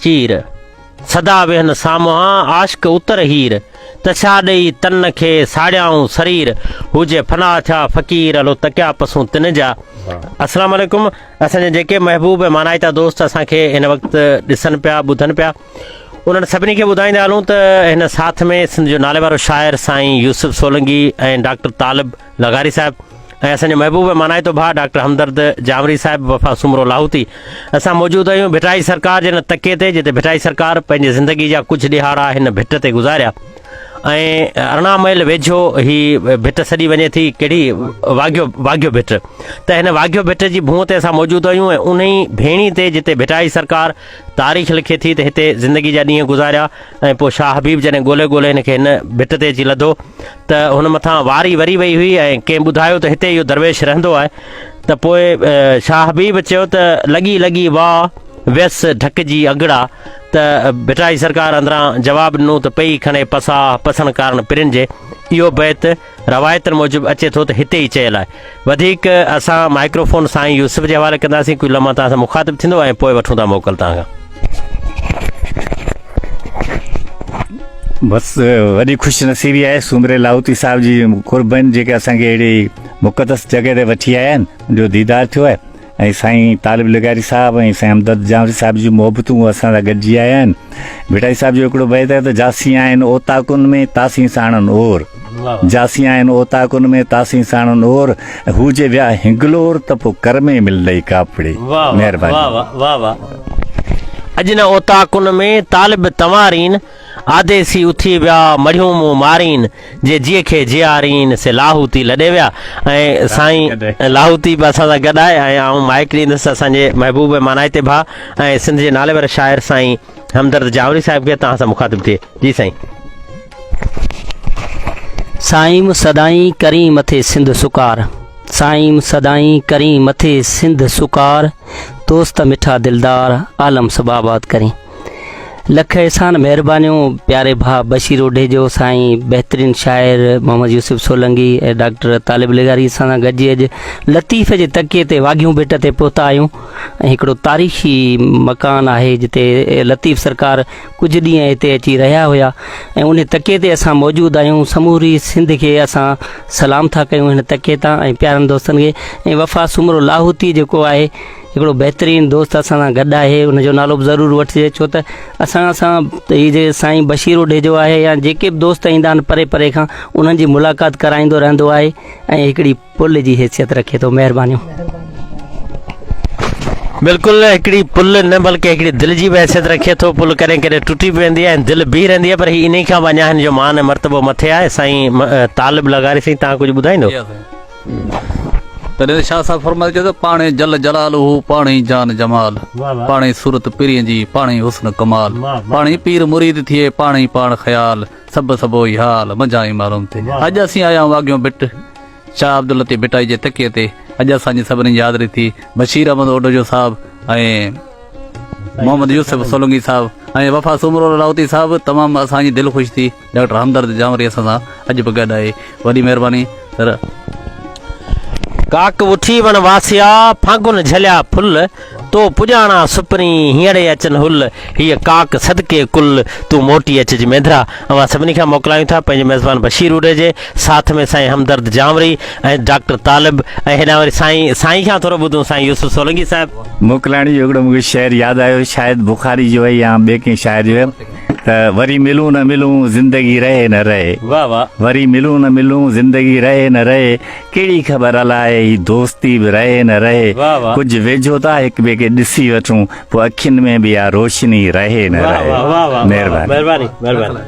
चीर सदा वेहन सामुहा आशिक उतर हीर तछा ॾेई तन खे साड़ियाऊं शरीर हुजे फना थिया फ़क़ीर हलो तकिया पसूं तिन जा। अस्सलाम वालेकुम। असांजे जेके महबूब मानाइता दोस्त असांखे हिन वक़्तु ॾिसनि पिया ॿुधनि पिया उन्हनि सभिनी खे ॿुधाईंदा हलूं त हिन साथ में सिंध जो नाले वारो शाइर साईं यूसुफ सोलंगी ऐं डॉक्टर तालिब लगारी साहिबु ऐं असांजो महबूब मानाइतो भाउ डॉक्टर हमदर्द जामरी साहिबु वफ़ा सुमरो लाहौती असां मौजूदु आहियूं भिटाई सरकार जे हिन तके ते जिते भिटाई सरकार पंहिंजी ज़िंदगी जा कुझु ॾिहाड़ा हिन भिट ते गुज़ारिया ऐं अरिड़हं मैल वेझो ही भिट सॼी वञे थी कहिड़ी वाघियो भिट त हिन वाघियो भिट जी भूअ ते असां मौजूदु आहियूं ऐं उन ई भेणी ते जिते भिटाई सरकार तारीख़ लिखे थी त हिते ज़िंदगी जा ॾींहं गुज़ारिया ऐं पोइ शाह हबीब जॾहिं ॻोल्हे हिन खे हिन भिट ते अची लधो त हुन मथां वारी वरी वई हुई ऐं कंहिं ॿुधायो त हिते इहो दरवेश रहंदो आहे त पोइ शाह हबीब चयो त लॻी वाह व्यस ढक जी अगड़ा त भिटाई सरकार अंदरां जवाबु ॾिनो त पई खणे पसा पसंदि कारण पिरिन जे इहो बैत रवायतनि मूजिबि अचे थो त हिते ई चयल आहे। वधीक असां माइक्रोफोन साईं यूसुफ जे हवाले कंदासीं कोई लम्हा तव्हां सां मुखातिबु थींदो ऐं पोइ वठूं था मोकल तव्हां खां। बसि वॾी ख़ुशि नसीबी आहे सुमरे लाहौती साहिब जी क़ुर्बन जेके असांखे अहिड़ी मुक़दस जॻह ते वठी आया आहिनि मुंहिंजो दीदार थियो आहे ऐं साईं तालिब लगारी साहिबु ऐं साईं हमदर्द जामरी साहिब जी मोहबतूं असां सां गॾिजी आया आहिनि। भिटाई साहिब जो हिकिड़ो बैत आहे त जासी आहिनि ओताकुन में तासी साणनि ओर जासी आहिनि ओताकुन में तासी साणनि ओर हुजे विया हिंगलोर त पोइ कर में मिलंदई कापड़े। महिरबानी। अॼु न ओताकुन में तालिब तंवारीन आदेसी उथी विया मड़ियूं मूं मारीन जे जीअ खे जियारीन से लाहौती लॾे विया ऐं साईं लाहौती बि असां सां गॾु आहे ऐं आउं माइक ॾींदुसि असांजे महबूब मानाइते भाउ ऐं सिंध जे नाले वारे शाइर साईं हमदर्द जावरी साहिब खे तव्हां सां मुखातिबु थिए। जी साईं। साईं सदाई करी मथे सिंध सुकार साईं सदाई करी मथे सिंध सुकार दोस्त मिठा दिलदार आलम सबाबाद करी। लख एहसान महिरबानियूं प्यारे भाउ बशीर ओढे जो साईं बहितरीन शाइर मोहम्मद यूसुफ सोलंगी ऐं डॉक्टर तालिब लगारी सां गॾिजी अॼु लतीफ़ जे तकिए ते वाघियूं भिट ते पहुता आहियूं ऐं हिकिड़ो तारीख़ी मकान आहे जिते लतीफ़ सरकार कुझु ॾींहं हिते अची रहिया हुया ऐं उन तकिए ते असां मौजूदु आहियूं। समूरी सिंध खे असां सलाम था कयूं हिन तकिए तां ऐं प्यारनि दोस्तनि खे ऐं वफ़ा सुमरो लाहौती जेको आहे हिकिड़ो बहितरीनु दोस्त असां सां गॾु आहे हुनजो नालो बि ज़रूरु वठिजे छो त असां हीअ जे साईं बशीर ओढे जो आहे या जेके बि दोस्त ईंदा आहिनि परे परे खां उन्हनि जी मुलाक़ात कराईंदो रहंदो आहे ऐं हिकिड़ी पुल जी हैसियत रखे थो। महिरबानियूं। बिल्कुलु हिकिड़ी पुल न बल्कि हिकिड़ी दिलि जी बि हैसियत रखे थो। पुल कॾहिं कॾहिं टुटी बि वेंदी आहे ऐं दिलि बीह रहंदी आहे पर हीअ इन खां वञा हिन जो मान मर्तबो मथे आहे। साईं तालिब लगारी साईं तव्हां कुझु ॿुधाईंदो? तॾहिं शाह साहिबु फरमाए चयो त पाणे जल जलाल हू पाणे जान जमाल पाणे सूरत पीरीअ जी पाणे हुस्न कमाल पाणे पीर मुरीद थिए पाणे पाण ख़्याल सभु सभु ई हाल मज़ा ई मालूम थिए। अॼु असीं आया आहियूं वाघियो भिट शाह अब्दुल लतीफ़ भिटाई जे तकिए ते अॼु असांजी सभिनी यादि थी बशीर अहमद ओडो साहिबु ऐं मोहम्मद यूसुफ सोलंगी साहिबु ऐं वफ़ा सुमरो लाहौती साहिबु तमामु असांजी दिलि ख़ुशि थी। डॉक्टर हमदर्द जामरी असां सां अॼु बि गॾु आहे। वॾी महिरबानी। पर काक उठी वन वासिया फागुन झलिया फुल तो पुॼाणा सुपरी हींअरे अचनि हुल हीअ काक सदके कुल तूं मोटी अचिज मेंधरा। अवां सभिनी खां मोकिलायूं था पंहिंजे मेज़बान बशीर ओढे जे साथ में साईं हमदर्द जामरी ऐं डॉक्टर तालिब ऐं हेॾां वरी साईं खां थोरो ॿुधूं साईं यूसुफ सोलंगी साहिबु। मोकिलाइण जो हिकिड़ो मूंखे शाइर यादि आयो शायदि बुखारी जो आहे या ॿिए कंहिं शाइर जो आहे त वरी मिलूं न मिलूं ज़िंदगी रहे न रहे वाह वाह वरी मिलूं न मिलूं ज़िंदगी रहे न रहे कहिड़ी ख़बर अलाए ही दोस्ती बि रहे न रहे कुझु वेझो था हिक ॿिए खे ॾिसी वठूं पोइ अखियुनि में बि इहा रोशनी रहे न रहे। महिरबानी। महिरबानी।